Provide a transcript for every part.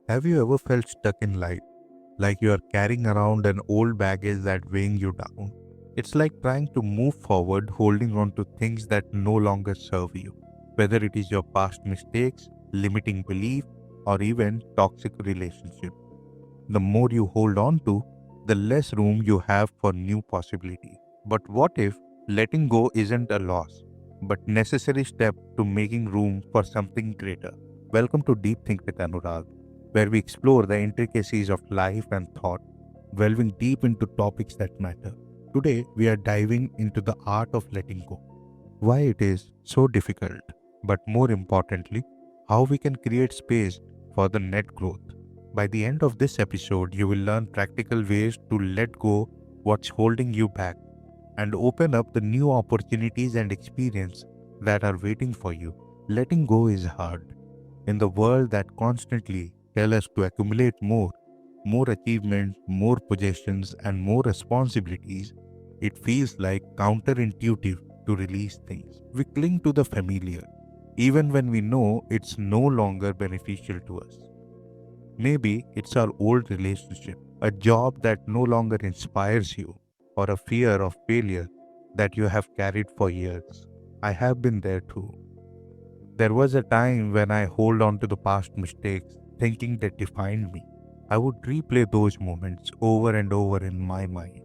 Have you ever felt stuck in life, like you are carrying around an old baggage that weighing you down? It's like trying to move forward holding on to things that no longer serve you, whether it is your past mistakes, limiting belief, or even toxic relationship. The more you hold on to, the less room you have for new possibility. But what if letting go isn't a loss, but necessary step to making room for something greater? Welcome to Deep Think with Anurag, where we explore the intricacies of life and thought, delving deep into topics that matter. Today, we are diving into the art of letting go, why it is so difficult, but more importantly, how we can create space for the net growth. By the end of this episode, you will learn practical ways to let go what's holding you back and open up the new opportunities and experience that are waiting for you. Letting go is hard. In the world that constantly tell us to accumulate more achievements, more possessions, and more responsibilities, it feels like counterintuitive to release things. We cling to the familiar, even when we know it's no longer beneficial to us. Maybe it's our old relationship, a job that no longer inspires you, or a fear of failure that you have carried for years. I have been there too. There was a time when I hold on to the past mistakes, thinking they defined me. I would replay those moments over and over in my mind,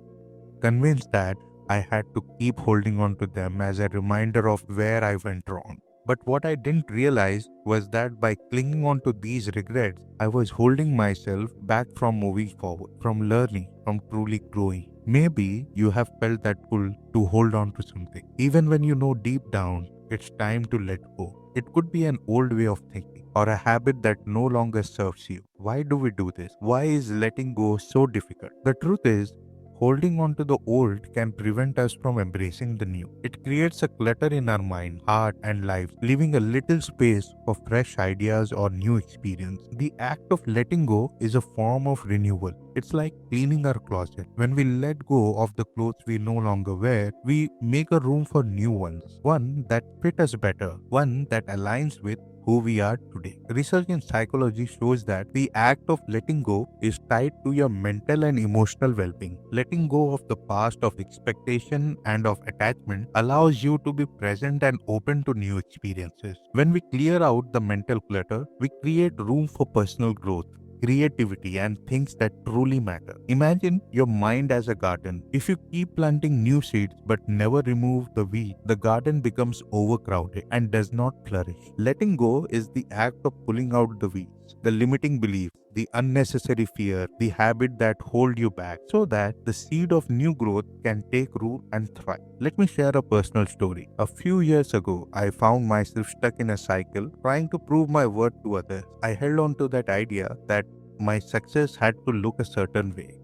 convinced that I had to keep holding on to them as a reminder of where I went wrong. But what I didn't realize was that by clinging on to these regrets, I was holding myself back from moving forward, from learning, from truly growing. Maybe you have felt that pull to hold on to something, even when you know deep down it's time to let go. It could be an old way of thinking or a habit that no longer serves you. Why do we do this? Why is letting go so difficult? The truth is, holding on to the old can prevent us from embracing the new. It creates a clutter in our mind, heart, and life, leaving a little space for fresh ideas or new experience. The act of letting go is a form of renewal. It's like cleaning our closet. When we let go of the clothes we no longer wear, we make a room for new ones, one that fit us better, one that aligns with who we are today. Research in psychology shows that the act of letting go is tied to your mental and emotional well being. Letting go of the past of expectation and of attachment allows you to be present and open to new experiences. When we clear out the mental clutter, we create room for personal growth, creativity, and things that truly matter. Imagine your mind as a garden. If you keep planting new seeds but never remove the weed, the garden becomes overcrowded and does not flourish. Letting go is the act of pulling out the weeds, the limiting beliefs, the unnecessary fear, the habit that hold you back, so that the seed of new growth can take root and thrive. Let me share a personal story. A few years ago, I found myself stuck in a cycle trying to prove my worth to others. I held on to that idea that my success had to look a certain way,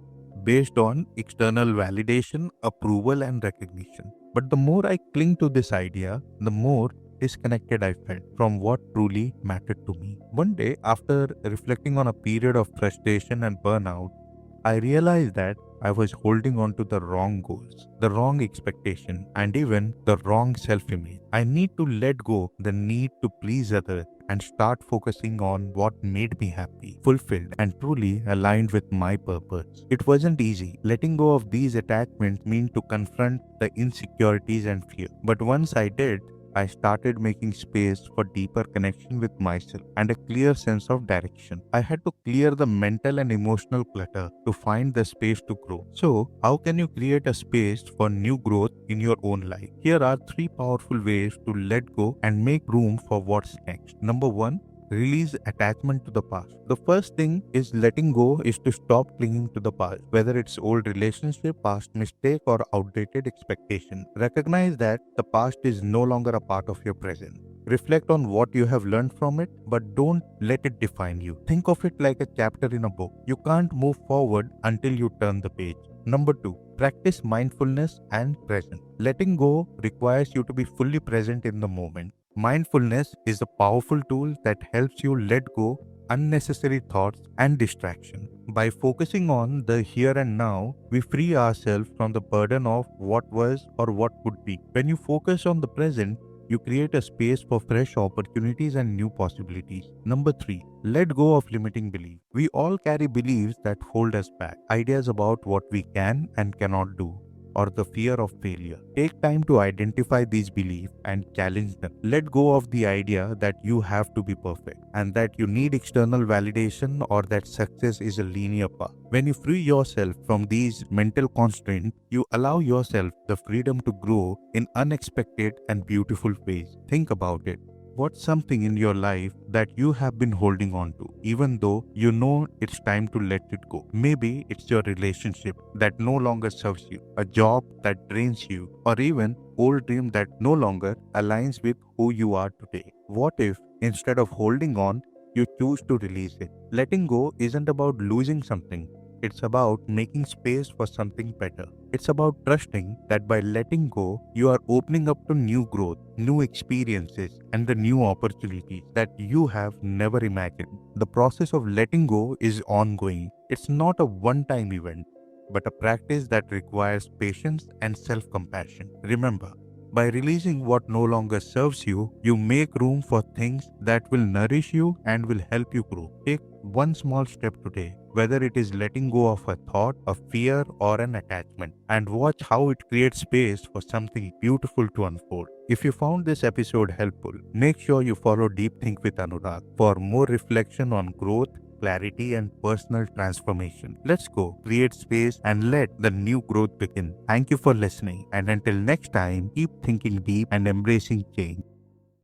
based on external validation, approval, and recognition. But the more I cling to this idea, the more disconnected I felt from what truly mattered to me. One day, after reflecting on a period of frustration and burnout, I realized that I was holding on to the wrong goals, the wrong expectation, and even the wrong self-image. I need to let go the need to please others and start focusing on what made me happy, fulfilled, and truly aligned with my purpose. It wasn't easy. Letting go of these attachments meant to confront the insecurities and fear. But once I did, I started making space for deeper connection with myself and a clear sense of direction. I had to clear the mental and emotional clutter to find the space to grow. So, how can you create a space for new growth in your own life? Here are three powerful ways to let go and make room for what's next. Number one, release attachment to the past. The first thing is letting go is to stop clinging to the past, whether it's old relationship, past mistake, or outdated expectation. Recognize that the past is no longer a part of your present. Reflect on what you have learned from it, but don't let it define you. Think of it like a chapter in a book. You can't move forward until you turn the page. Number two, practice mindfulness and present. Letting go requires you to be fully present in the moment. Mindfulness is a powerful tool that helps you let go unnecessary thoughts and distraction. By focusing on the here and now, we free ourselves from the burden of what was or what could be. When you focus on the present, You create a space for fresh opportunities and new possibilities. Number 3. Let go of limiting beliefs. We all carry beliefs that hold us back, ideas about what we can and cannot do, or the fear of failure. Take time to identify these beliefs and challenge them. Let go of the idea that you have to be perfect and that you need external validation or that success is a linear path. When you free yourself from these mental constraints, you allow yourself the freedom to grow in unexpected and beautiful ways. Think about it. What's something in your life that you have been holding on to, even though you know it's time to let it go? Maybe it's your relationship that no longer serves you, a job that drains you, or even old dream that no longer aligns with who you are today. What if, instead of holding on, you choose to release it? Letting go isn't about losing something. It's about making space for something better. It's about trusting that by letting go, you are opening up to new growth, new experiences, and the new opportunities that you have never imagined. The process of letting go is ongoing. It's not a one-time event, but a practice that requires patience and self-compassion. Remember, by releasing what no longer serves you, you make room for things that will nourish you and will help you grow. Take one small step today, whether it is letting go of a thought, a fear, or an attachment, and watch how it creates space for something beautiful to unfold. If you found this episode helpful, make sure you follow Deep Think with Anurag for more reflection on growth, clarity, and personal transformation. Let's go, create space, and let the new growth begin. Thank you for listening, and until next time, keep thinking deep and embracing change.